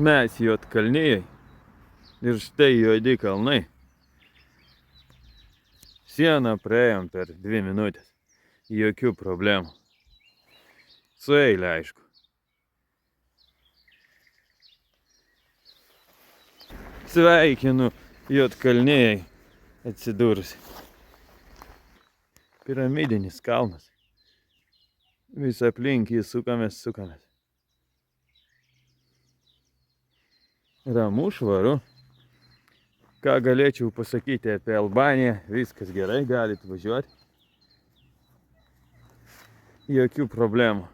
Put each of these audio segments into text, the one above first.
Mes Juodkalnijoj ir štai juodi kalnai. Sieną praėjom per 2 minutės. Jokių problemų. Su eilė, aišku. Sveikinu Juodkalnijoj atsidūrusi. Piramidinis kalnas. Vis aplink jį sukamės. Ramu, švaru. Ką galėčiau pasakyti apie Albaniją? Viskas gerai, galit važiuoti. Jokių problemų.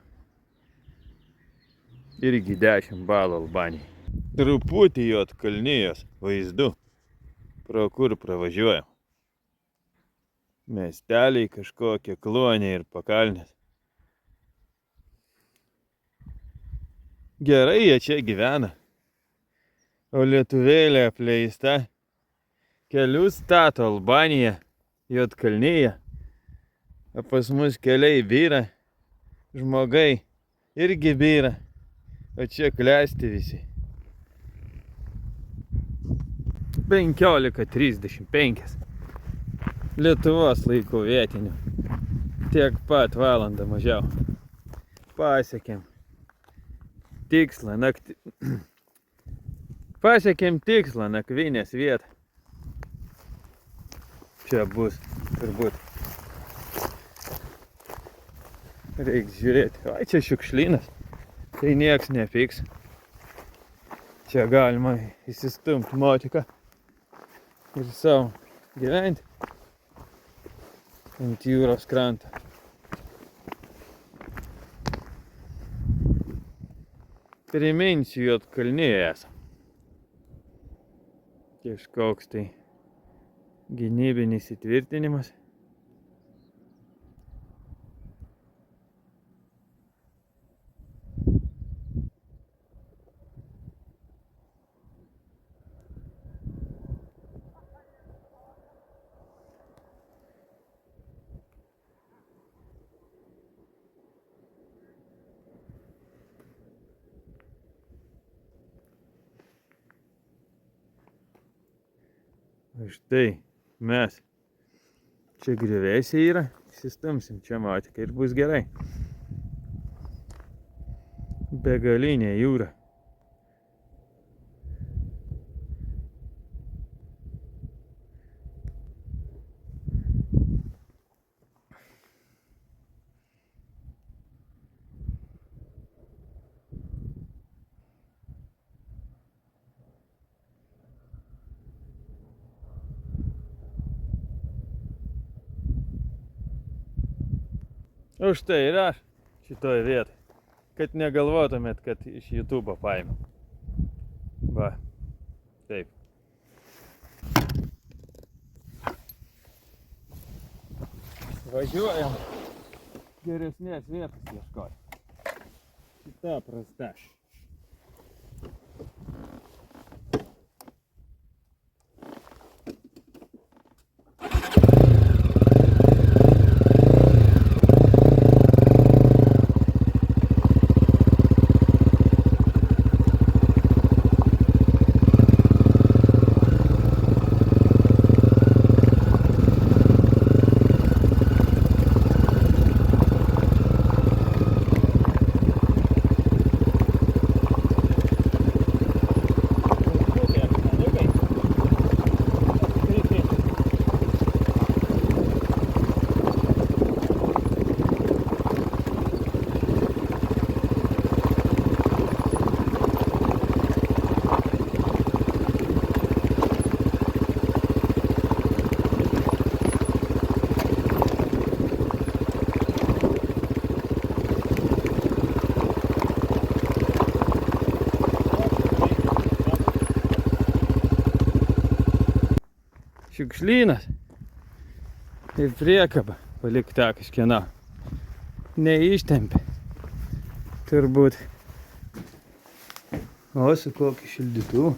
Irgi 10 balų Albanijai. Truputį Juodkalnijos vaizdu, pro kur pravažiuojam. Miesteliai kažkokie, kluoniai ir pakalnės. Gerai jie čia gyvena. O lietuvėlė apleista. Kelius stato Albanija, Juodkalnija. O pas mus keliai byra, žmogai irgi byra. O čia klesti visi. 15:35. Lietuvos laikų vietinių. Tiek pat valandą mažiau. Pasiekėm tikslą Pasiekėm tikslą, nakvynės vietą. Čia bus, turbūt. Reiks žiūrėti. Ai, čia šiukšlynas. Tai nieks nepyks. Čia galima įsistumti motiką ir savo gyventi ant jūros kranto. Priminsiu, Juodkalnijoje esam. Kažkoks tai gynybinis įtvirtinimas. Štai mes. Čia griuvėsiai yra. Įsistumsim čia motiką ir bus gerai. Begalinė jūra. O štai ir aš šitoj vietoj. Kad negalvotumėt, kad iš YouTube'o paėmiau. Va. Taip. Važiuojam geresnės vietos ieškoti. Šita prasta. Šiukšlynas ir priekaba palikta kažkieno. Neištempė. Turbūt. O, su kokį šildytuvą.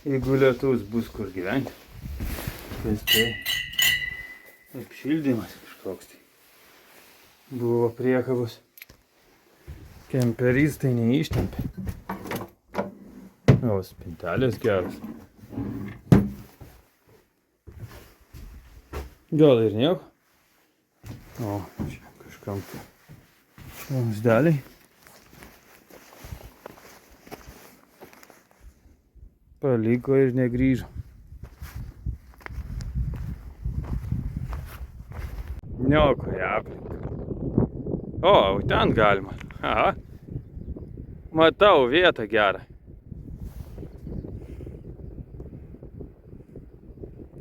Jeigu lietus bus kur gyventi. Kas tai? Apšildymas kažkoks tai. Buvo priekabos. Kemperistai neištempė. O, spintelės geras. Gal ir nieko. O, čia kažkam vamzdeliai. Paliko ir negrįžo. Niokoja aplinką. O, ten galima. Aha. Matau vietą gerą.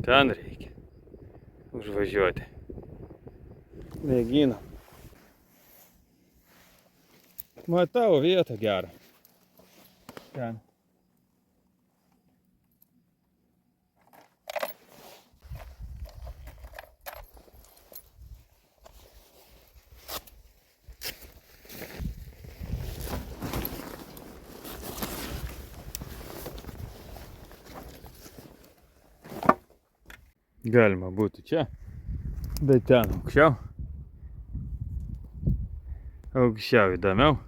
Ten reikia užvažiuoti. Mėginam. Matau vietą gerą. Ten. Galima būtų čia, bet ten aukščiau. Aukščiau įdomiau.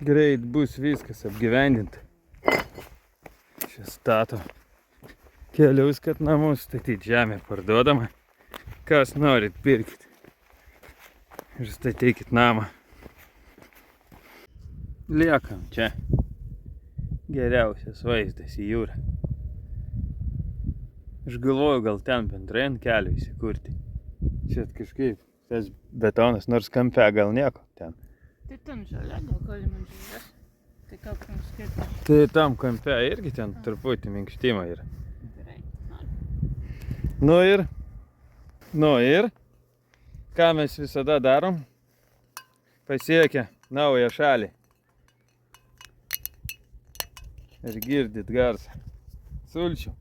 Greit bus viskas apgyvendinta. Čia stato kelius, kad namus statyti, žemė parduodama. Kas norit, pirkit. Ir statykit namą. Liekam čia. Geriausias vaizdas į jūrą. Aš galvoju, gal ten bendrai ant kelio įsikurti. Čia kažkaip tas betonas, nors kampe gal nieko ten. Tai ten žalia, gal galima žiūrės. Tai ką mums skirti? Tai tam kampe irgi ten truputį minkštimo yra. Nu ir, ką mes visada darom, pasiekę naują šalį. Ir girdit garsą. Sulčių,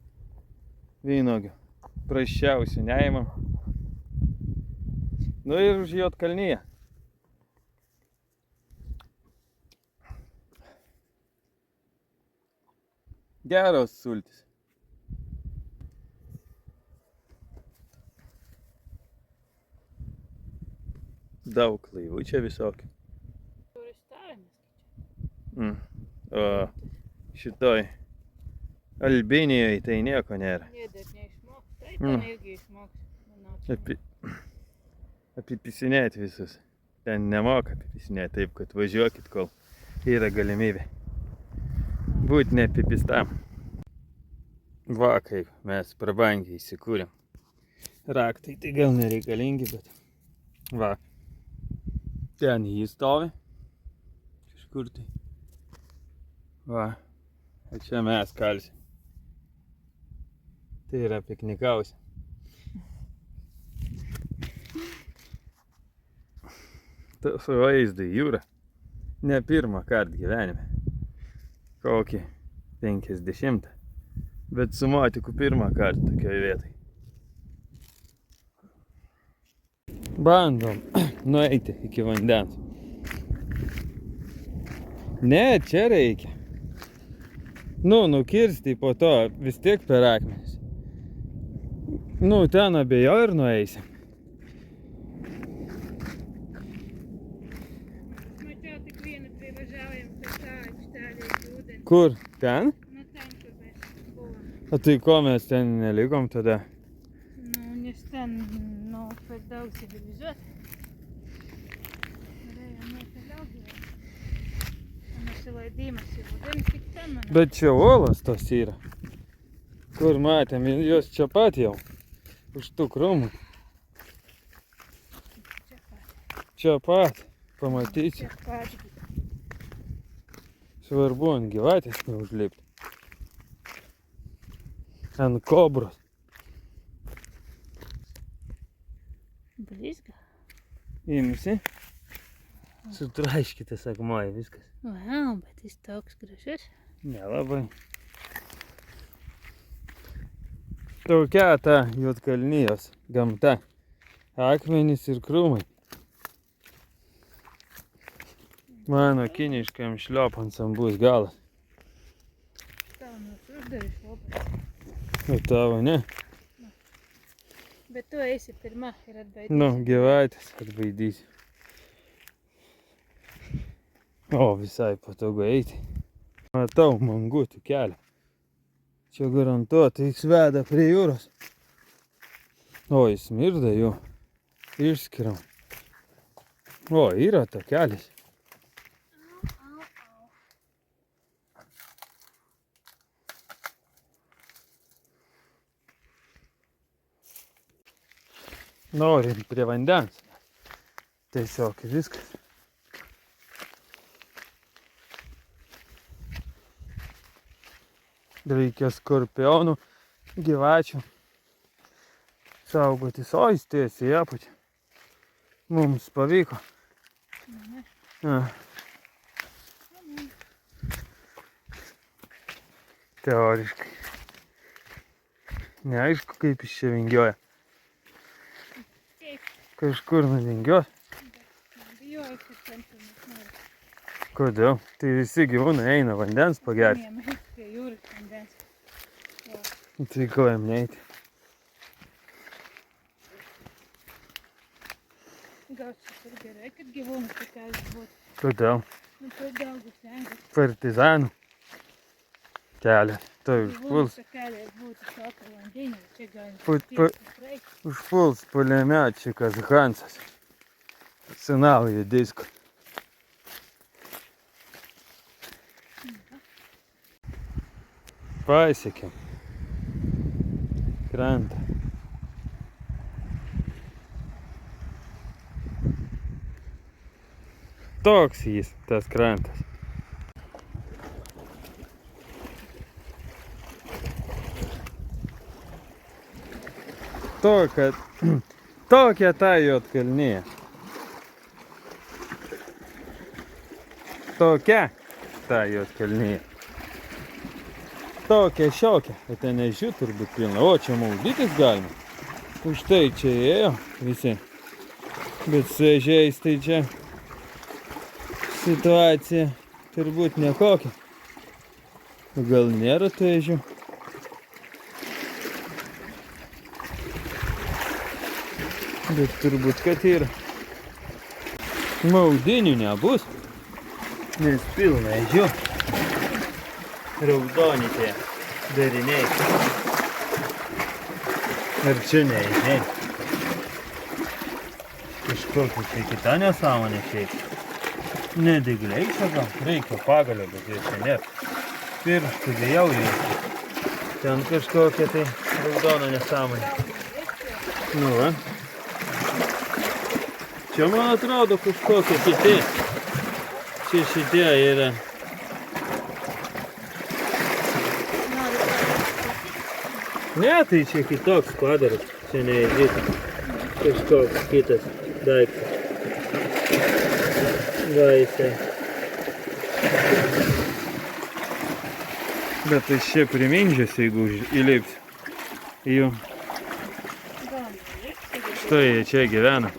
vynuogių, prasčiausių neimam. Nu ir už Juodkalniją. Geros sultis. Daug laivų čia visokių. O šitoj Albinijoje tai nieko nėra. Jie dar neišmoks. Tai ten irgi išmoks. Apipisinėti visus. Ten nemoka apipisinėti, taip kad važiuokit, kol yra galimybė. Būt neapipistam. Va, kaip mes prabangiai įsikūrėm. Raktai tai gal nereikalingi, bet va. Ten jį stovi. Kažkur tai. Va. O čia mes kalsim. Tai yra piknikausia. Tas vaizdą į jūrą. Ne pirmą kartą gyvenime. Kokį 50. Bet su motiku pirmą kartą tokioj vietai. Bandom nueiti iki vandens. Ne, čia reikia. Nukirsti po to vis tiek per akmenis. Ten abejoju ir nueisim. Mačiau tik vieną, kai važiaujam per tą aikštelę į rudenį. Kur? Ten? Nu ten, kur mes buvom. O tai ko mes ten nelikom tada? Nes ten, per daug civilizuota. Norėjom per daug gyventi. Nusilaidymas į rudenį tik ten, manau. Bet čia uolos tos yra. Kur matėm, jos čia pat jau. Už tų krūmų. Čia pat. Pamatysi. Čia pat. Svarbu ant gyvatės neužlipti. Ant kobros. Blizga. Imsi. Sutraiškytas akmuo, viskas. Vau, bet jis toks gražus. Nelabai. Tokia ta Juodkalnijos gamta. Akmenys ir krūmai. Mano kiniškam šliopansam bus galas. Tau nors uždarys lopas. O tavo ne? Bet tu esi pirma ir atbaidīsi. Nu, gyvaitės atbaidysiu. O, visai patogu eiti. Matau mangutų kelią. Čia garantuotai jis veda prie jūros. O, jis smirda jau. Išskiriam. O, yra takelis. Norim prie vandens. Tiesiog viskas. Reikia skorpionų, gyvačių. Saugotis, o jis tiesiai į apačią. Mums pavyko. Teoriškai. Neaišku, kaip jis čia vingioja. Kažkur nuvingios. Bijoju, kad centrinis nori. Kodėl? Tai visi gyvūnai eina vandens pagerti. Jiem prie jūros vandens. Tai ko jam neiti? Gal čia ir gerai, kad gyvūnų takelis būtų. Kodėl? Nu, todėl bus lengvas. Partizanų kelias. Tai Gyvūnų užpuls. takelis būtų šoka vandenį. Čia galim Put- praeiti. Užpuls puliametčikas Hansas. Su nauju disku. Pasiekėm. Krantą. Toks jis, tas krantas. Tokia ta Juodkalnija. Tokia ta Juodkalnija. Tokia šiokia. O ten ežių turbūt pilna. O, čia maudytis galima. Už tai čia ėjo visi. Bet su ežiais tai čia situacija turbūt nekokia. Gal nėra tų ežių? Bet turbūt, kad yra. Maudinių nebus, nes pilna ežių. Raudoni tie dariniai. Ar čia ne ežiai? Kažkokia čia kita nesąmonė šiaip. Nedygliai čia gal, reikia pagalio, bet jie čia nėra. Pirštų vėjau jau. Ten kažkokia tai raudona nesąmonė. Nu va. Čia man atrodo kažkokie kiti. Čia šitie yra. Ne, tai čia kitoks padaras. Čia neįdėta. Kažkoks kitas daiktas. Va jisai. Bet tai čia primindžiasi, jeigu įlips. Jų. Štai jie čia gyvena.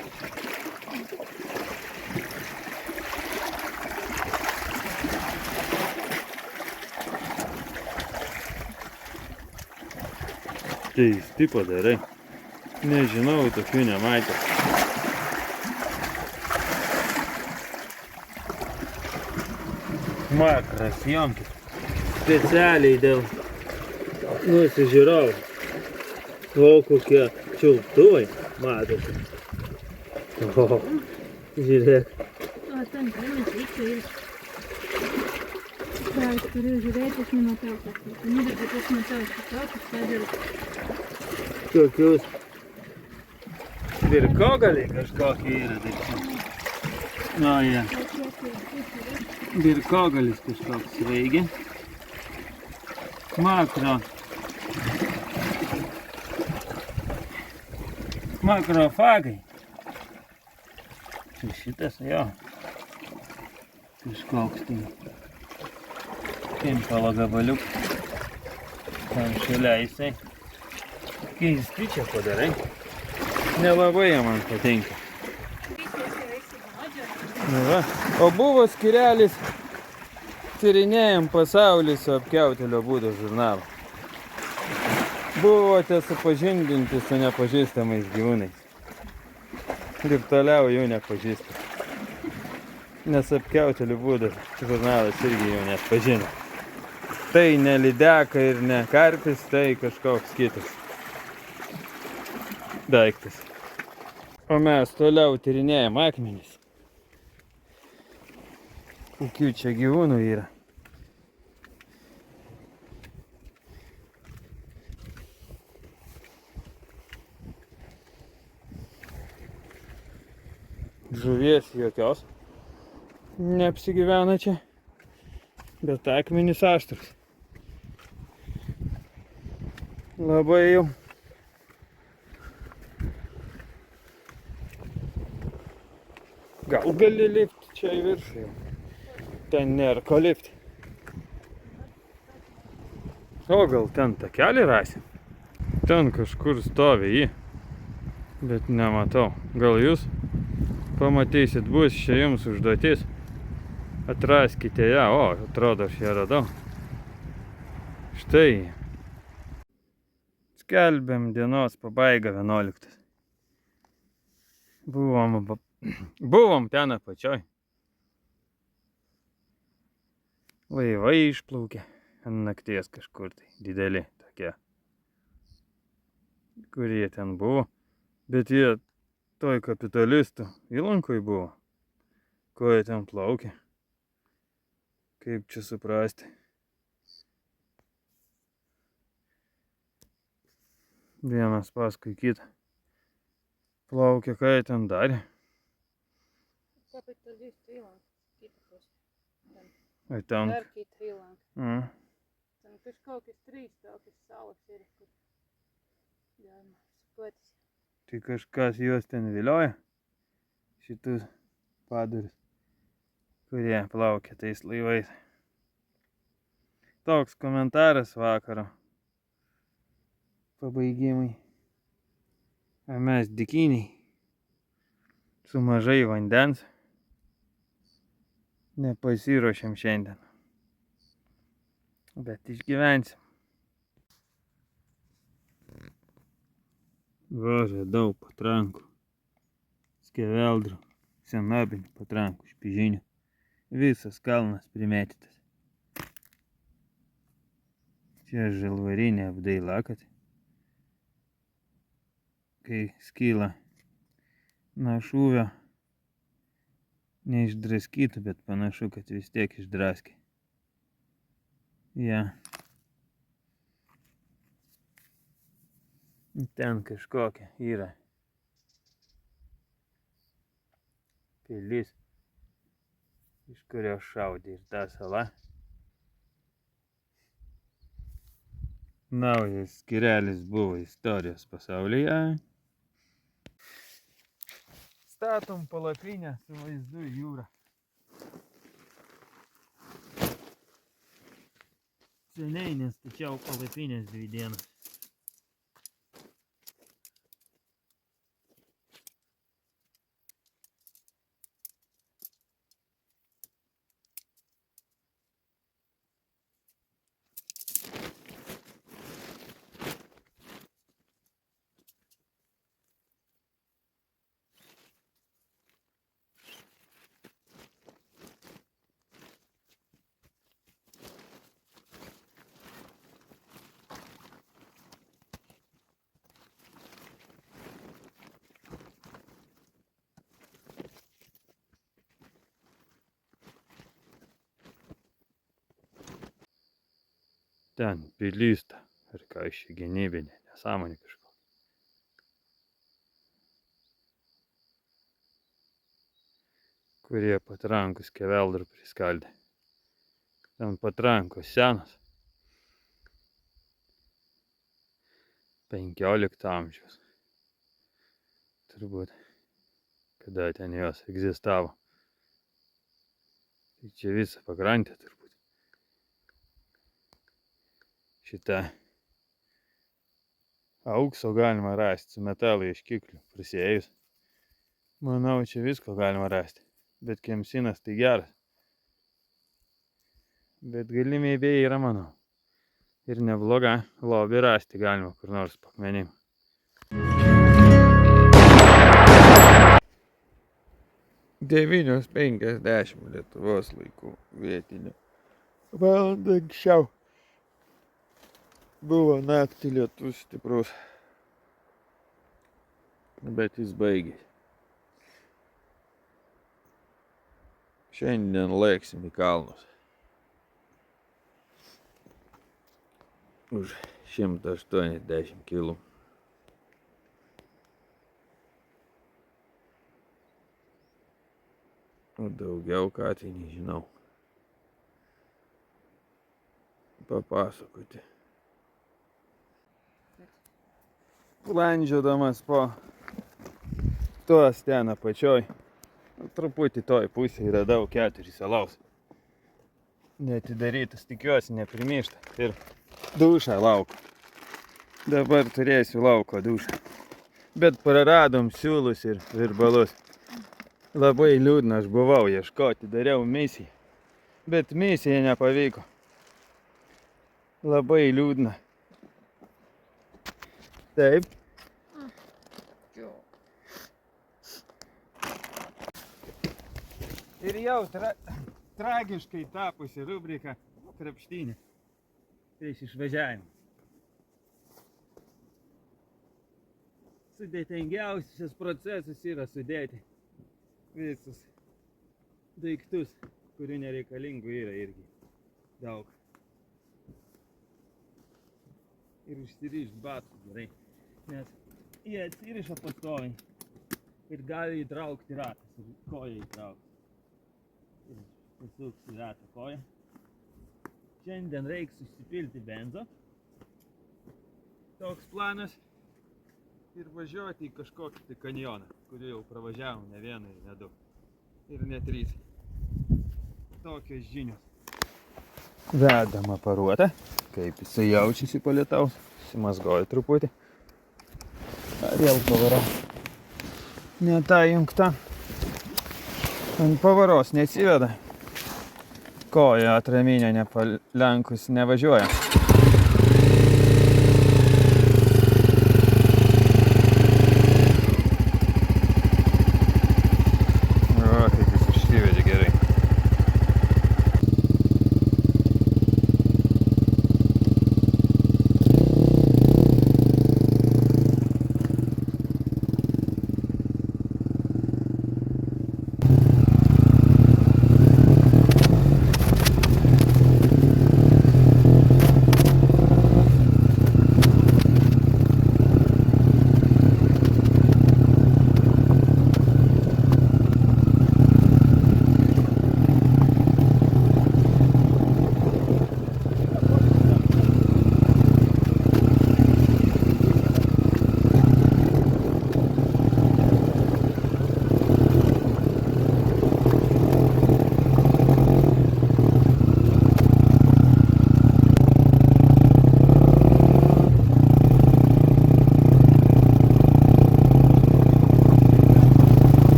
Keisti padarai. Nežinau, tokių nematė. Makras jomkis. Specialiai dėl nusižiūrovų. O kokie čiulptuvai matosi. O, žiūrėk. O, ten galima teikti ir... Da, aš turiu žiūrėti, aš nematau kažką. Nu, bet aš matau kitokius padarus. Tokius virkogaliai kažkokie yra. Tai nu, jie. Virkogalis kažkoks veigia. Makro. Makrofagai. Tai šitas, jo. Kažkoks tai. Pimpalo gabaliukas. Ten šalia jisai. Keisti čia padarai. Nelabai jie man patinka. Nu va. O buvo skirelis tyrinėjam pasaulį su apkiautelio būdo žurnalu. Buvote supažindinti su nepažįstamais gyvūnais. Ir toliau jų nepažįsta. Nes apkiautelių būdo žurnalas irgi jau neatpažino. Tai ne lydeka ir ne karpis, tai kažkoks kitas daiktas. O mes toliau tyrinėjam akmenis. Kokių čia gyvūnų yra. Žuvies jokios neapsigyvena čia, bet akmenys aštrus. Labai jau. Gal gali lipti čia į viršų jau. Ten nėra ko lipti. O gal ten takelį rasim? Ten kažkur stovi jį, bet nematau. Gal jūs pamatysit, bus čia jums užduotis. Atraskite ją. O, atrodo, aš ją radau. Štai. Skelbiam dienos pabaigą 11. Buvom ten apačioj. Laivai išplaukė ant nakties kažkur tai. Dideli tokie. Kurie ten buvo. Bet jie toj kapitalistų įlankoj buvo. Ko jie ten plaukė? Kaip čia suprasti? Vienas paskui kitą. Plaukė, ką jie ten darė? Kapitalistų įlanka. Kitapus. Ai ten. Dar kita įlanka. Ten kažkokias 3 tokias salas ir kur galima supatis. Tai kažkas juos ten vilioja. Šitus padarus, kurie plaukia tais laivais. Toks komentaras vakaro pabaigimai. O mes dykiniai su mažai vandens nepasiruošiam šiandien. Bet išgyvensim. Va, radau patrankų. Skeveldrų, senabinių patrankų, špižinių. Visas kalnas primėtytas. Čia žalvarinė apdaila, kad kai skyla nuo šūvio neišdraskytų, bet panašu, kad vis tiek išdraskė. Ja. Ten kažkokia yra pilis, iš kurio šaudė ir ta sala. Naujas skirelis buvo istorijos pasaulyje. Statom palapinę su vaizdu į jūrą. Seniai nestačiau palapinės 2 dienas. Ten pilysta, ar ką iš čia gynybinė, nesąmonė kažko. Kurie patrankų skeveldrų priskaldė. Ten patrankos senos. 15 amžiaus. Turbūt, kada ten jos egzistavo. Tai čia visa pakrantė turbūt. Šitą aukso galima rasti su metalo ieškikliu prisiėjus. Manau, čia visko galima rasti. Bet kemsinas tai geras. Bet galimybė yra, manau. Ir nebloga. Lobį rasti galima kur nors pakmenim. (9:50 Lietuvos laikų vietinio. Valandą anksčiau. Buvo naktį lietus stiprus. Bet jis baigėsi. Šiandien lėksim į kalnus. Už 180 km. O daugiau ką tai nežinau. Papasakoti. Landžiodamas po tuos ten apačioj. Truputį toj pusėje radau 4 alaus. Neatidarytas, tikiuosi, neprimyšta. Ir dušą lauko. Dabar turėsiu lauko dušą. Bet praradom siūlus ir virbalus. Labai liūdna aš buvau ieškoti, dariau misiją. Bet misija nepavyko. Labai liūdna. Taip. Ir jau tragiškai tapusi rubrika krapštynė prieš išvažiavimą. Sudėtingiausias procesas yra sudėti visus daiktus, kurių nereikalingų yra irgi daug. Ir išsirišt batus gerai, nes jie atsiriša pastoviai ir gali įtraukti ratas ir koją įtraukti. Ir pasuksi ratą koją. Šiandien reiks užsipilti benzo. Toks planas. Ir važiuoti į kažkokį tai kanjoną, kurį jau pravažiavom ne vieną ir ne du. Ir ne 3. Tokios žinios. Vedam aparuotą, kaip jisai jaučiasi po lietaus. Susimazgoju truputį. Vėl pavarau. Ne ta jungta. Ant pavaros nesiveda. Koja atraminė nepalenkus nevažiuoja. O, kaip jis išsivedė gerai.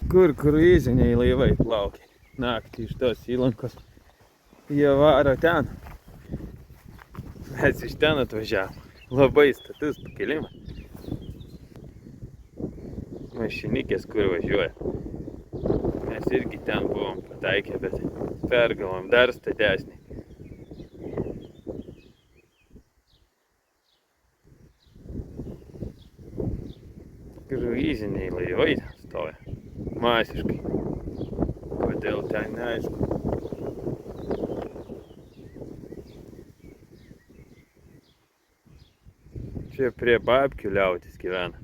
Kur kruiziniai laivai plaukia naktį iš tos įlankos. Jie varo ten. Mes iš ten atvažiavom. Labai status pakelimas. Mašinikės kur važiuoja. Mes irgi ten buvom pataikę, bet pergalvom dar statesnį. Kruiziniai laivai ten stoja. Masiškai. Kodėl ten neaišku. Čia prie babkių liautis gyvena.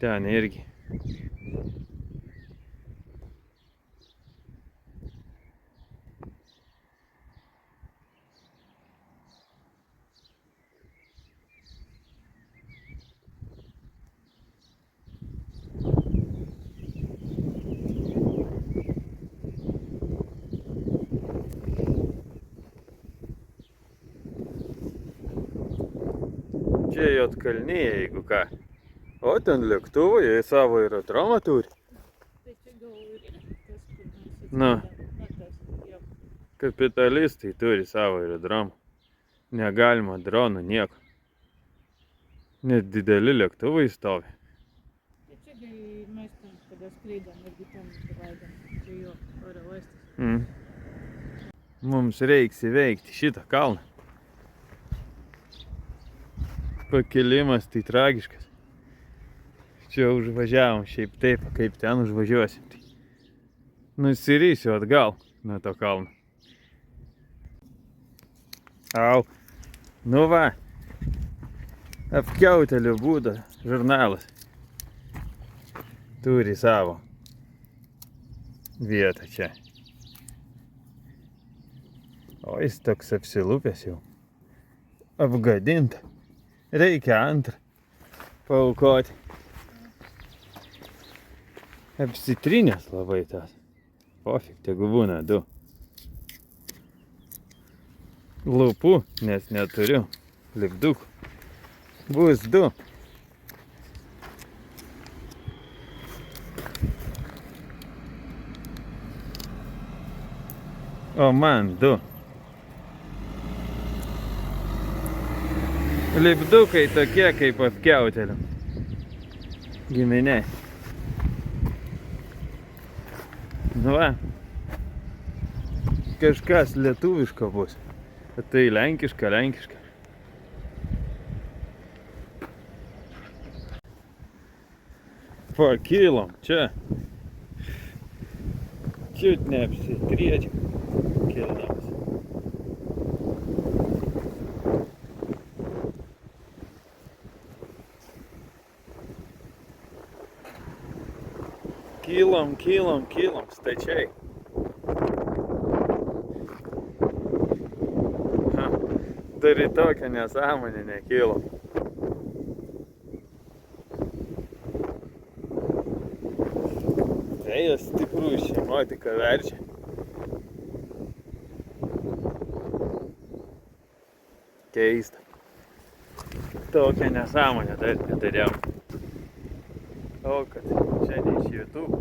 Ten irgi. Čia Juodkalnija, jeigu ką. O ten lėktuvai, jie savo aerodromą turi. Tai čia gal ir tas, kur mes Nu. atsidėjom. Jo. Kapitalistai turi savo aerodromą. Negalima dronų nieko. Net dideli lėktuvai stovi. Tai čia mes ten, kada skraidom, irgi ten nusileidom. Čia jo oro uostas. Mums reiks įveikti šitą kalną. Pakilimas tai tragiškas. Čia užvažiavom šiaip taip, kaip ten užvažiuosim. Tai nusirysiu atgal nuo to kalno. Au. Nu va. Apkiautėlių būdo žurnalas. Turi savo vietą čia. O jis toks apsilupęs jau. Apgadinta. Reikia antrą paaukoti. Apsitrinęs labai tas. Pofik, tegu būna 2. Lupu, nes neturiu lipdukų. Bus 2. O man 2. Lipdukai tokie kaip apkiautėlių giminė. Nu va. Kažkas lietuviško bus. Tai lenkiška. Pakilom čia. Čiut neapsitriedžiau kildamas. Kilom stačiai. Dar į tokią nesąmonę nekilom. Vėjas stiprus, šeimotika verčia. Keista. Tokią nesąmonę dar nedariau. O kad čia ne iš YouTube.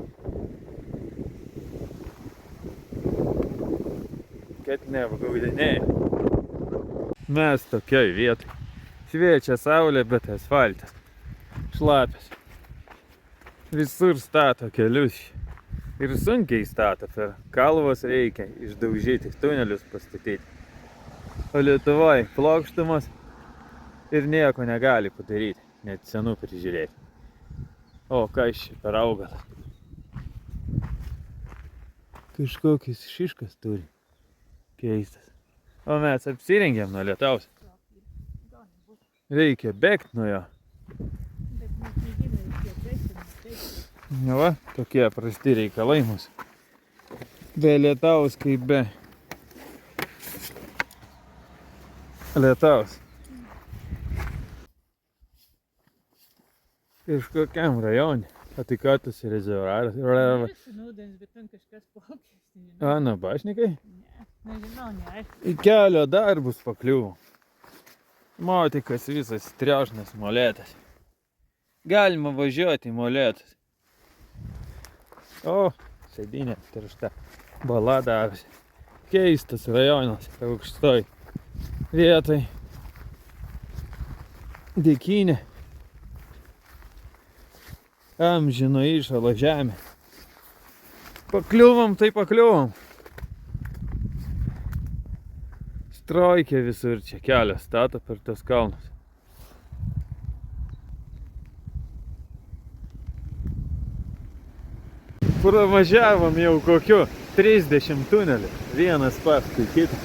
Kad neapgaudinėja. Mes tokioj vietoj. Šviečia saulė, bet asfaltas šlapias. Visur stato kelius. Ir sunkiai stato, per kalvos reikia išdaužyti, tunelius pastatyti. O Lietuvoje plokštumas ir nieko negali padaryti, net senų prižiūrėti. O kas čia per augalas? Kažkokius šiškas turi. Keistas. O mes apsirengėm nuo lietaus. Reikia bėgt nuo jo. Bet mes nežinome, kiek bėgsim. Nu va, tokie prasti reikalai mūsų. Be lietaus kaip be lietaus. Kažkokiam rajone. O tai ką tas rezervuaras? Nudens, bet ten kažkas plaukės. A, nu bašnikai? Ne, nežinau, neaišku. Į kelio darbus pakliuvo. Motikas visas triošnas molėtas. galima važiuoti į molėtus. O, sėdinė tiršta. Bala davėsi. Keistas rajonas, aukštoj vietoj. Dėkynė. Amžino įšalo žemė. Pakliuvom, tai pakliuvom. Strojkė visur čia kelias stato per tas kalnus. Pravažiavom jau kokiu 30 tunelių. Vienas paskui kitą.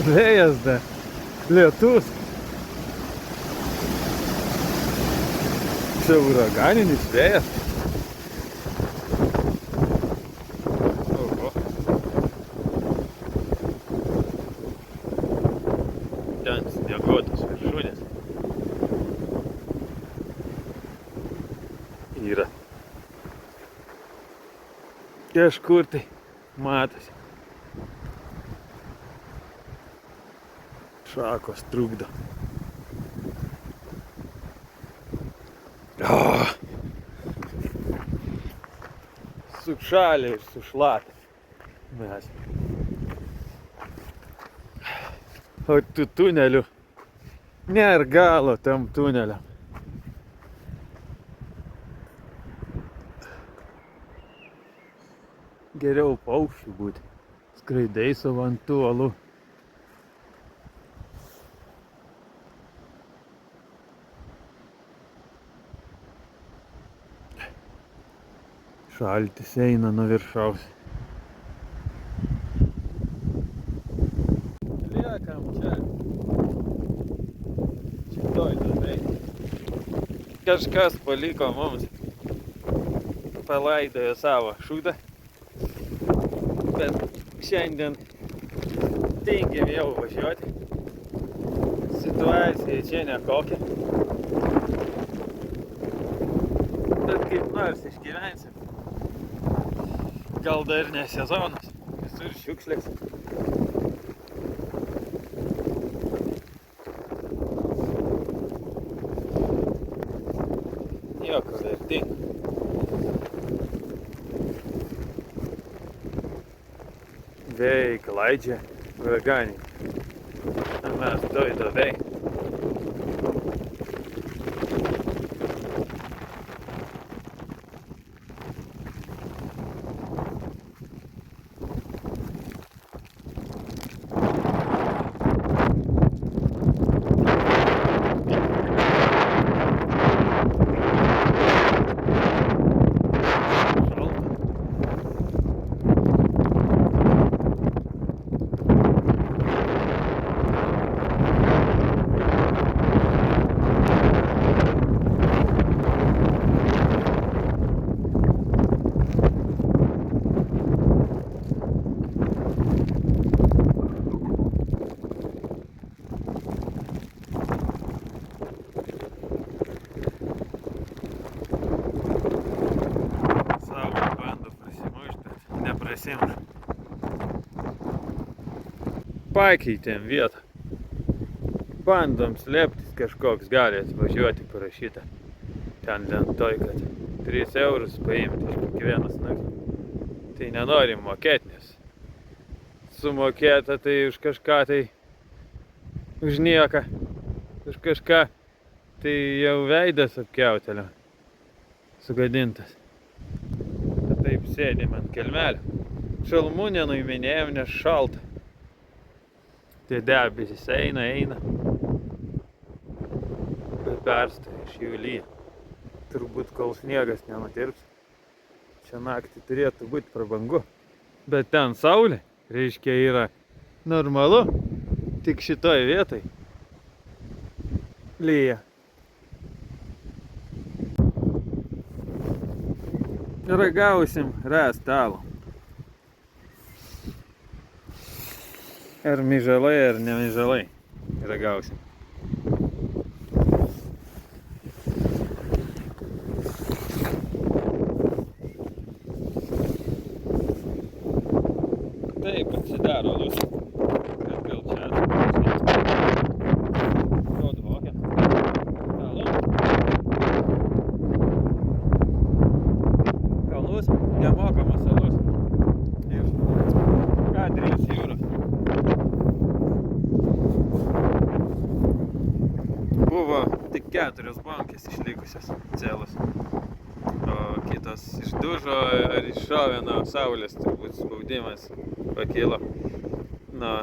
Vėjas dar. Lietus. Čia uraganinis vėjas. Oho. Ten snieguotos viršūnės. Yra. Kažkur tai matosi. Šakos trukdo. Sušalę ir sušlatę mes. O tų tunelių nėra galo tam tuneliam. Geriau paukščių būti. Skraidai savo ant tų uolų. Šaltis eina nuo viršaus. Liekam čia. Šitoj duobėj. Kažkas paliko mums. Palaidojo savo šūdą. Bet šiandien tingim jau važiuoti. Situacija čia nekokia. Bet kaip nors išgyvensim. Gal dar ne sezonas. Visur šiukšlės. Nieko vertingo. Vėjai klaidžia, uraganiai. A mes toj duobėj. Pakeitėm vietą. Bandom slėptis, kažkoks gali atvažiuoti parašyta. Ten lentoj, kad 3 eurus paimti iš kiekvienas nakti. Tai nenorim mokėti, nes sumokėta tai už kažką, tai už nieką, už kažką, tai jau veidas apkiautelio sugadintas. Taip sėdim ant kelmelio. Šalmų nenuiminėjom, nes šalta. Tie debesis eina. Bet perstoja, iš jų lyja. Turbūt kol sniegas nenutirps. Čia naktį turėtų būti prabangu. Bet ten saulė, reiškia, yra normalu. Tik šitoj vietoj lyja. Ragausim rąstą alų. Ar myžalai, ar ne myžalai. Ragausim. Taip, atsidaro alus. Kad gal čia atsidaro. Ko dvokia? Alus. 4 bankės išlikusios celos. O kitos išdužo ar iššovė nuo saulės, turbūt spaudimas pakilo nuo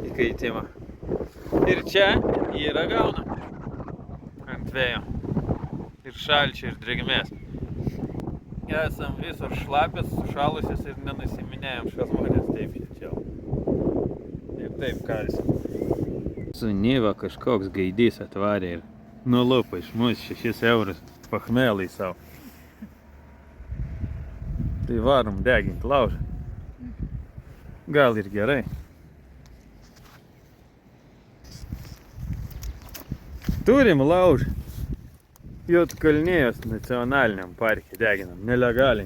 įkaitimo. Ir čia yra gauna ant vėjo. Ir šalčio, ir drėgmės. Esam visur šlapės, sušalusios ir nenusiminėjom šios žmonės taip šilčiau. Ir taip kalsim. Sunyva kažkoks gaidys atvarė ir nulupa iš mūsų 6 eurus pachmelai savo. Tai varom degint laužą. Gal ir gerai. Turim laužą. Juodkalnijos nacionaliniam parke deginam, nelegaliai.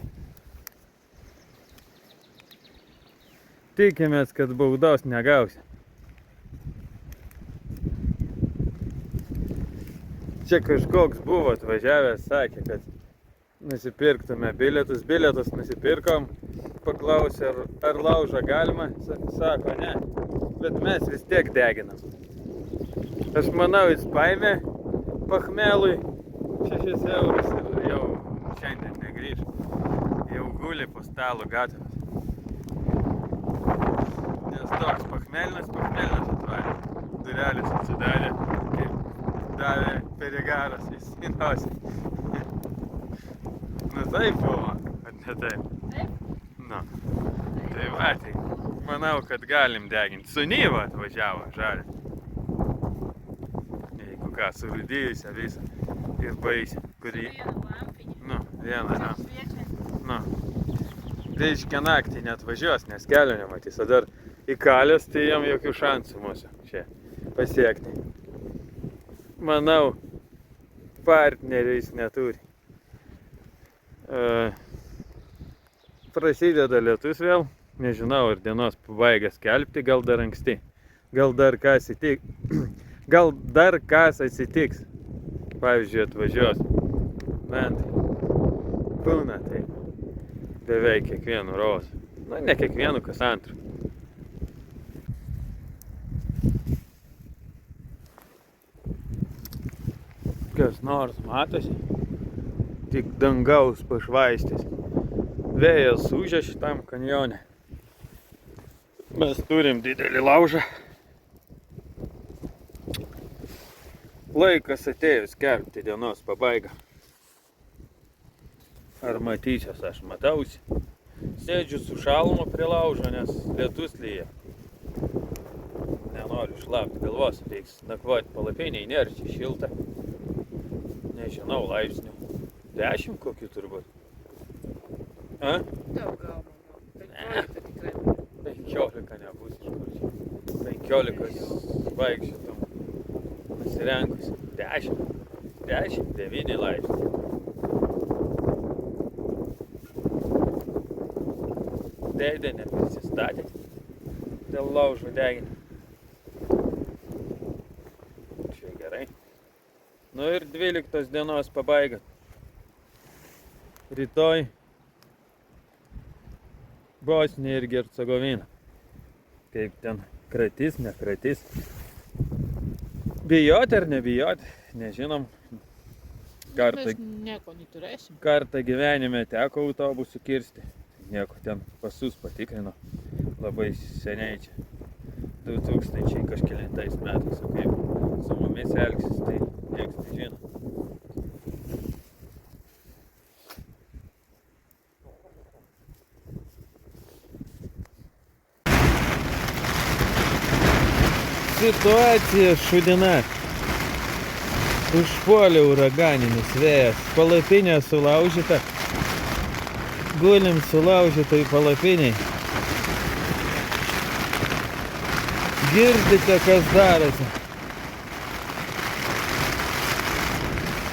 Tikimės, kad baudos negausi. Čia kažkoks buvo atvažiavęs, sakė, kad nusipirktume bilietus. Bilietus nusipirkom, paklausė, ar laužą galima. Sako, ne, bet mes vis tiek deginam. Aš manau, jis paėmė pachmelui 6 eurus ir jau šiandien negrįž. Jau guli po stalo gatavas. Nes toks pachmelnas atvarė. Durelės atsidarė, kaip davė perigaras į nosį. Nu taip buvo, ar ne taip? Taip? Nu. Tai va, tai manau, kad galim deginti. Sunyva atvažiavo žalia. Jeigu ką, surūdėjusią visą. Ir baisi, kurį... Vieną lampinį. Nu, vieną, Čia nu. šviečia. Nu. Reiškia naktį neatvažiuos, nes kelio nematys. O dar įkalęs, tai jam jokių šansų mūsų čia pasiekti. Manau, partnerių jis neturi. Prasideda lietus vėl. Nežinau, ar dienos pabaigą skelbti, gal dar anksti. Gal dar kas atsitiks. Pavyzdžiui, atvažiuos. Bent būna tai beveik kiekvienu rozu. Na, ne kiekvienu, kas antru. Kas nors matosi, tik dangaus pašvaistys. Vėjas ūžia šitam kanjone. Mes turim didelį laužą. Laikas atėjus skelbti dienos pabaigą. Ar matysios, aš matausi. Sėdžiu su šalmu prie laužo, nes lietus lyja. Nenoriu šlapti galvos, reiks nakvoti palapinėj, nėra čia šilta. Nežinau, laipsnių. 10 kokių turbūt. A? Daug gal, manau. 15 tikrai. 15 nebus iš kur čia. 15 vaikščiotum. Pasirengus 9 laipsnių. Dėdė neprisistatėt dėl laužo deginimo. Čia gerai. Nu ir 12 dienos pabaiga. Rytoj Bosnija ir Hercegovina. Kaip ten kratys, nekratys. Bijot ar nebijot, nežinom. Mes nieko neturėsim. Kartą gyvenime teko autobusų kirsti. Nieko ten pasus patikrino. Labai seniai čia. 2000 kažkelintais metais. O kaip su mumis elgsis, tai nieks nežino. Situacija šudina. Užpuolė uraganinis vėjas. Palapinė sulaužyta. Gulim sulaužytoj palapiniai. Girdite, kas darosi.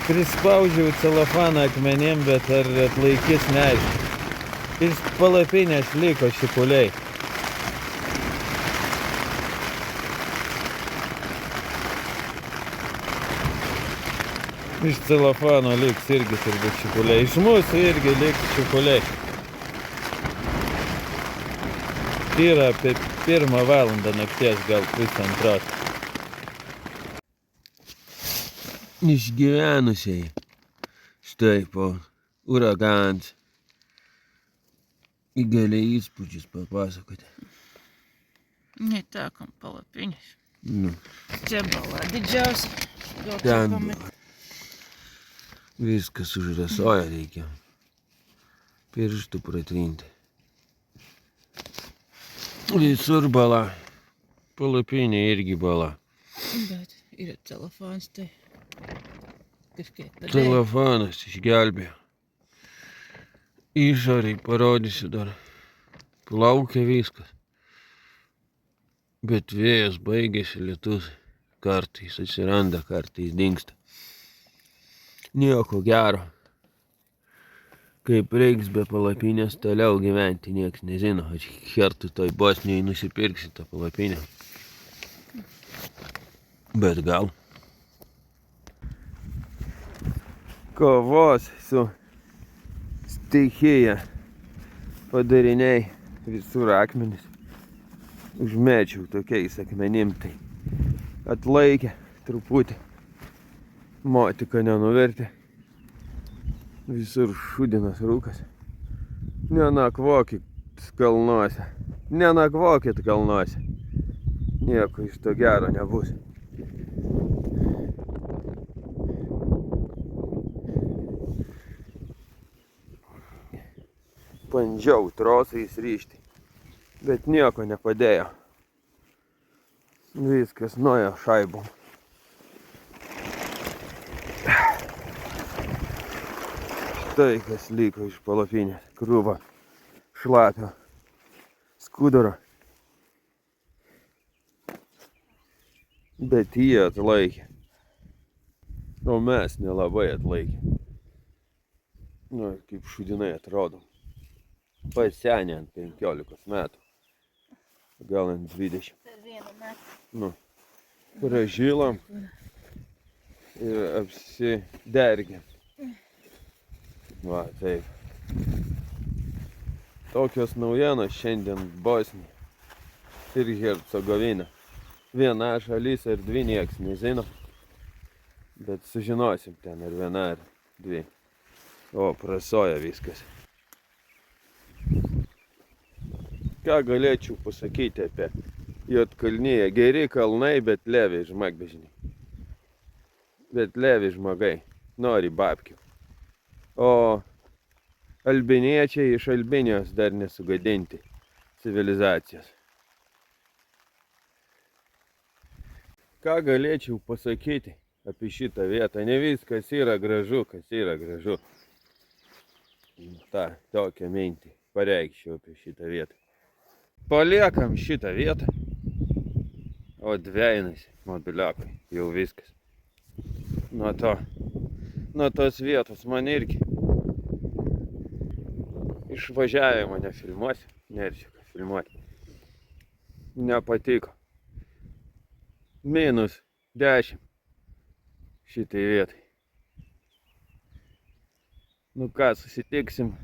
Prispaudžiau celofaną akmenim, bet ar atlaikys neaišku. Iš palapinės liko šipuliai. Iš celofano liks irgi turbūt šipuliai. Iš mūsų irgi liks šipuliai. Yra apie 1 valandą nakties, gal 2:30. išgyvenusiai. Štai po uraganas. Gali įspūdžius papasakoti. Netekom palapinės. Nu, Čia bala didžiausia. Gal čia ten pamet- viskas užrasoja reikia. Pirštų pratrinti. Visur bala. Palapinė irgi bala. Bet yra telefonas, tai kažkiek padėjo. Telefonas išgelbėjo. Išoriai parodysiu dar. Plaukia viskas. Bet vėjas baigėsi, lietus kartais atsiranda, kartais dingsta. Nieko gero. Kaip reiks be palapinės toliau gyventi, nieks nežino. Aš hertų toj Bosnijoj nusipirksi tą palapinę. Bet gal. Kovos su stichija padariniai visur akmenis. Užmečiau tokiais akmenim, tai atlaikė truputį. Motika nenuvertė. Visur šudinas rūkas. Nenakvokit kalnuose. Nenakvokit kalnuose. Nieko iš to gero nebus. Bandžiau trosais ryžti, bet nieko nepadėjo. Viskas nuėjo šaibom. Štai kas liko iš palapinės. Krūva šlapio skuduro. Bet jie atlaikė. O mes nelabai atlaikė. Nu, kaip šudinai atrodom. Pasenę ant 15 metų. Gal ant 20. Per vieną metą. Nu, pražilom ir apsidergėm. Va, taip. Tokios naujienos šiandien Bosnija ir Hercegovina. Viena šalis ar dvi nieks nežino. Bet sužinosim ten ar viena ar dvi. O, prasoja viskas. Ką galėčiau pasakyti apie Juodkalniją? Geri kalnai, bet levi žmogbežiniai. Bet levi žmogai nori babkių. O albiniečiai iš Albinijos dar nesugadinti civilizacijos. Ką galėčiau pasakyti apie šitą vietą? Ne viskas yra gražu, kas yra gražu. Ta, tokią mintį pareikščiau apie šitą vietą. Paliekam šitą vietą, o dvejinasi mobiliakai, jau viskas. Nuo tos vietos man irgi išvažiavimo nefilmuosiu, nerčiau ką filmuoti. Nepatiko. -10 šitai vietai. Nu ką, susitiksim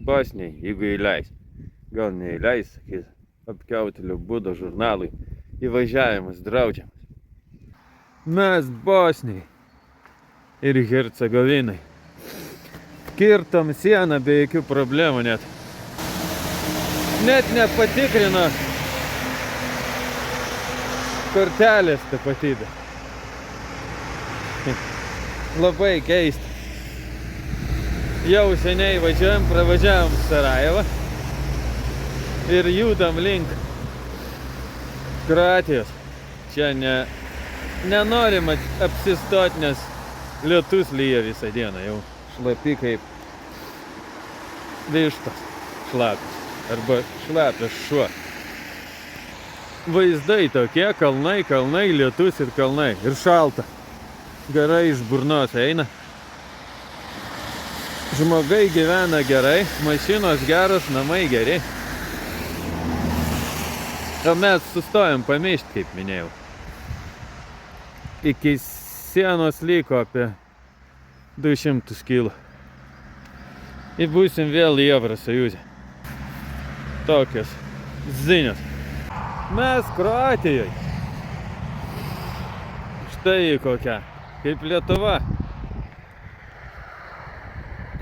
Bosnijai, jeigu įleis. Gal neįleis, sakys, apkiautelio būdo žurnalui įvažiavimas draudžiamas. Mes Bosnijai ir Hercegovinai kirtom sieną be jokių problemų net. Net nepatikrino kortelės tapatybę. Labai keista. Jau seniai pravažiavom Sarajevą ir judam link Kroatijos. Čia nenorim apsistot, nes lietus lyja visą dieną. Jau šlapi kaip vištos šlapios arba šlapias šuo. Vaizdai tokie, kalnai, lietus ir kalnai. Ir šalta. Garai iš burnos eina. Žmogai gyvena gerai, mašinos geros, namai geri. O mes sustojom pamišti, kaip minėjau. Iki sienos liko apie 200 kg. Ir būsim vėl į Evrosąjūzę. Tokios zinios. Mes Kroatijoje. Štai kokia kaip Lietuva.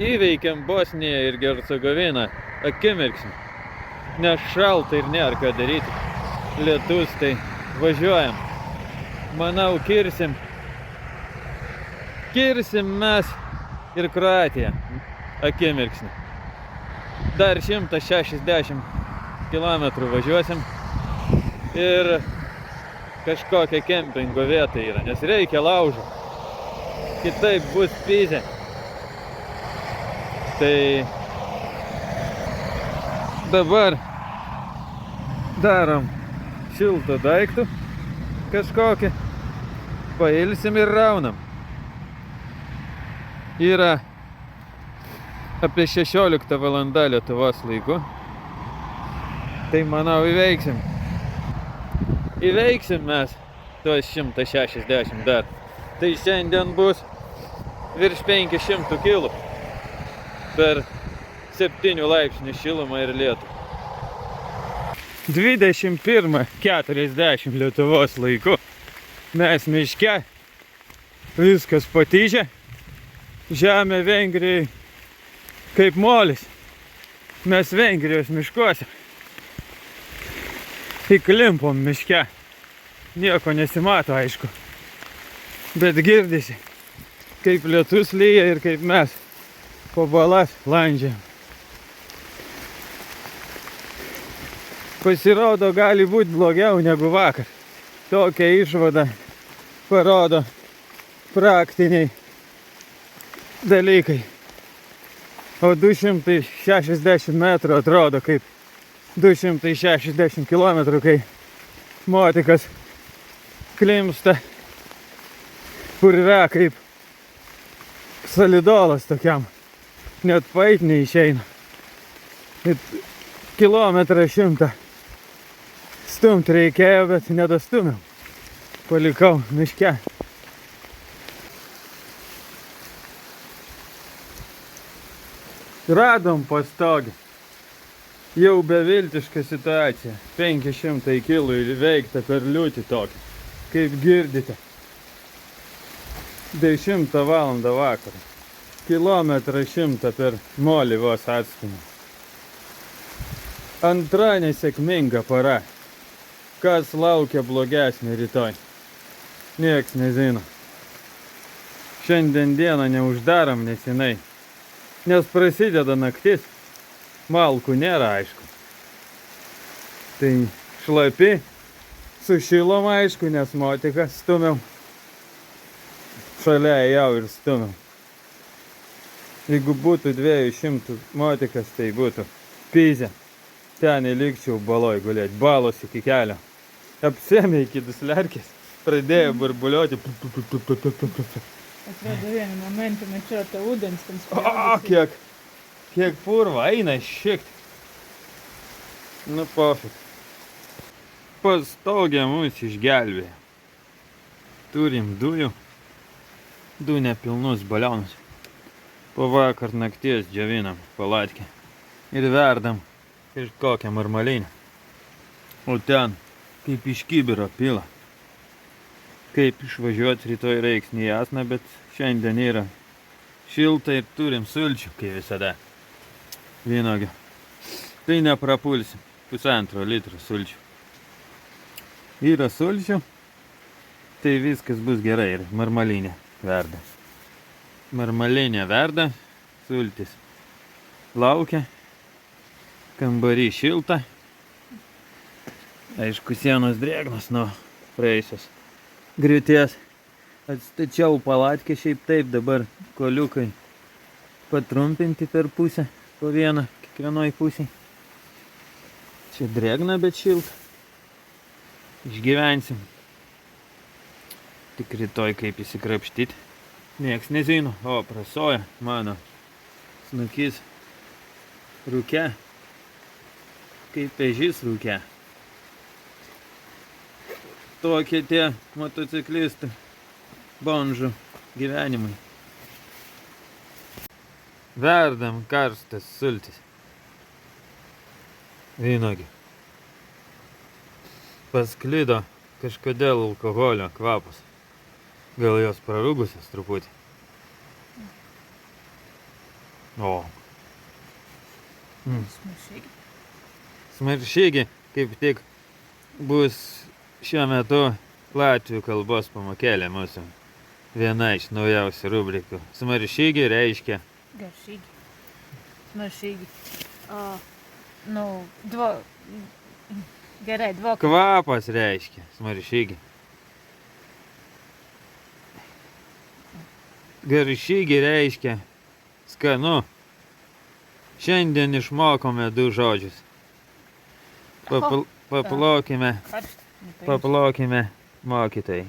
Įveikėm Bosniją ir Hercegoviną akimirksniu. Nes šalta ir nėra ką daryti. Lietus, tai važiuojam. Manau, kirsim mes ir Kroatiją akimirksniu. Dar 160 km važiuosim ir kažkokia kempingo vieta yra, nes reikia laužo. Kitaip bus pizė. Tai dabar darom šiltą daiktų kažkokį, pailsim ir raunam. Yra apie 16 valanda Lietuvos laiku. Tai manau įveiksim. Įveiksim mes tuos 160 dar. Tai šiandien bus virš 500 kg per 7 laipsnių šilumą ir lietų. 21:40 Lietuvos laiku. Mes miške, viskas patyžę. Žemė Vengrijai kaip molis. Mes Vengrijos miškuose. Įklimpom miške. Nieko nesimato, aišku. Bet girdisi, kaip lietus lyja ir kaip mes po balas landžiam. Pasirodo, gali būti blogiau negu vakar. Tokią išvadą parodo praktiniai dalykai. O 260 metrų atrodo kaip 260 km, kai motikas klimsta purve kaip solidolas tokiam. Net pait neišeina. Kilometrą 100 stumt reikėjo, bet nedastumiau. Palikau miške. Radom pastogę. Jau beviltiška situacija. 500 kg įveikta per liūtį tokį. Kaip girdite. 10 valandą vakarą. Kilometrą 100 per molį vos atstumą. Antra nesėkminga para. Kas laukia blogesnį rytoj? Nieks nežino. Šiandien dieną neuždarom nesenai. Nes prasideda naktis. Malkų nėra, aišku. Tai šlapi. Su šilom, aišku, nes motiką stumiau. Šalia jau ir stumiau. Jeigu būtų 200 motikas, tai būtų pizė. Ten įlikčiau baloj gulėti. Balos iki kelio. Apsėmė iki duslerkės. Pradėjo burbuliuoti. Atrodo vienu momentu mečota ūdens tam O, spjaudosi. kiek purva eina šiek tiek. Nu, pofik. Pastogė mus išgelbėjo. Turim dujų. Du nepilnus balionus. Po vakar nakties džiovinam palatkę. Ir verdam kažkokią marmalinę. O ten kaip iš kibiro pila. Kaip išvažiuoti rytoj reiks nejasna, bet šiandien yra šilta ir turim sulčių, kaip visada. Vynuogių. Tai neprapulsim. 1,5 litro sulčių. Yra sulčių, tai viskas bus gerai ir marmalinė verda. Marmalinė verda, sultis laukia, kambarį šilta. Aišku, sienos drėgnos nuo praėjusios griūties. Atstačiau palatkę šiaip taip, dabar koliukai patrumpinti per pusę, po vieną kiekvienoj pusėj. Čia drėgna, bet šilta. Išgyvensim. Tik rytoj kaip įsikrapštyti. Nieks nežino. O, prasoja mano snukys rūke. Kaip ežys rūke. Tokie tie motociklistų bonžų gyvenimai. Verdam karstas sultis. Vynuogių. Pasklido kažkodėl alkoholio kvapas. Gal jos prarūgusios truputį. O. Smašīgi. Smaršygi, kaip tik bus šiuo metu latvių kalbos pamokėlė mūsų. Viena iš naujausių rubrikų. Smaršygi reiškia Garšīgi. Smašīgi. Gerai, dvoka. kvapas reiškia smaršygi. Garšygi reiškia skanu. Šiandien išmokome 2 žodžius. Paplaukime mokytojai.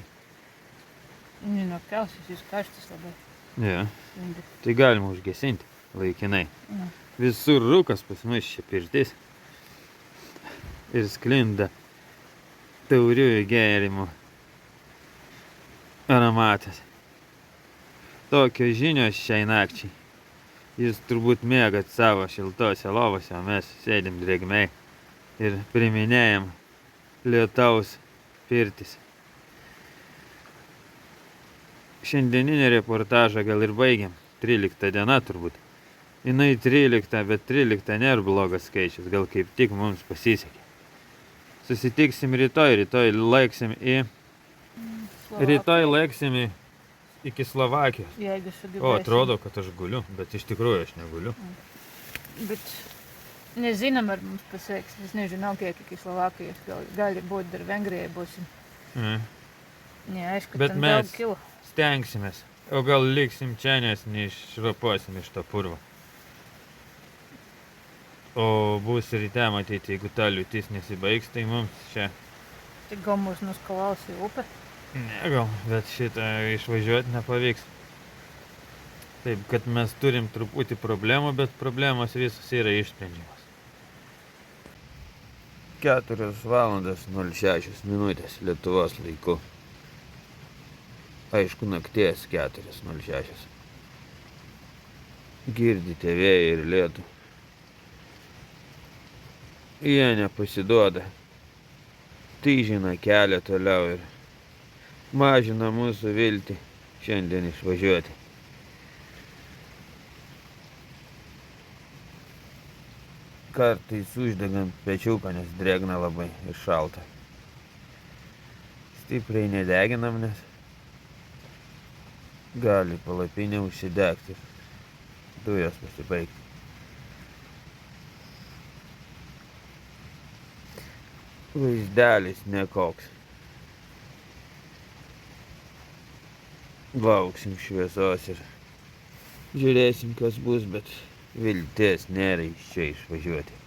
Nu, kelsis, jis karštas labai. Ja, tai galima užgesinti laikinai. Nu. Visur rūkas pas mus čia pirtis. Ir sklinda tauriųjų gėrimų aromatas. Tokios žinios šiai nakčiai. Jūs turbūt mėgat savo šiltose lovose, o mes sėdim drėgmei ir priminėjam lietaus pirtis. Šiandieninį reportažą gal ir baigiam. 13 diena turbūt. Jinai 13, bet 13 nėra blogas skaičius, gal kaip tik mums pasisekė. Susitiksim rytoj laiksim į... Rytoj laiksim iki Slovakijos. Jeigu sugebėsim. O, atrodo, kad aš guliu, bet iš tikrųjų aš neguliu. Bet nezinām, ar mums pasieks. Es nežinau, kiek iki Slovākijas. Gali būt, dar Vengrijai būsim. Neaišku, Bet ten mes- daug kilo. Stengsimės. O gal liksim čia, nes neišroposim iš to purvo. O bus ryte matyti, jeigu ta liūtis nesibaigs, tai mums čia... Tai gal mus nuskalaus į upę. Ne, gal, bet šitą išvažiuoti nepavyks. Taip, kad mes turim truputį problemų, bet problemos visos yra išsprendžiamas. 4 valandas 06 minutės Lietuvos laiku. Aišku, nakties 4:06. Girdite vėją ir lietų. Jie nepasiduoda. Tyžina kelią toliau ir mažina mūsų viltį šiandien išvažiuoti. Kartais uždegam pečiuką, nes drėgna labai ir šalta. Stipriai nedeginam, nes gali palapinė užsidegti ir dujos pasibaigti. Vaizdelis nekoks. Lauksim šviesos ir žiūrėsim, kas bus, bet vilties nėra iš čia išvažiuoti.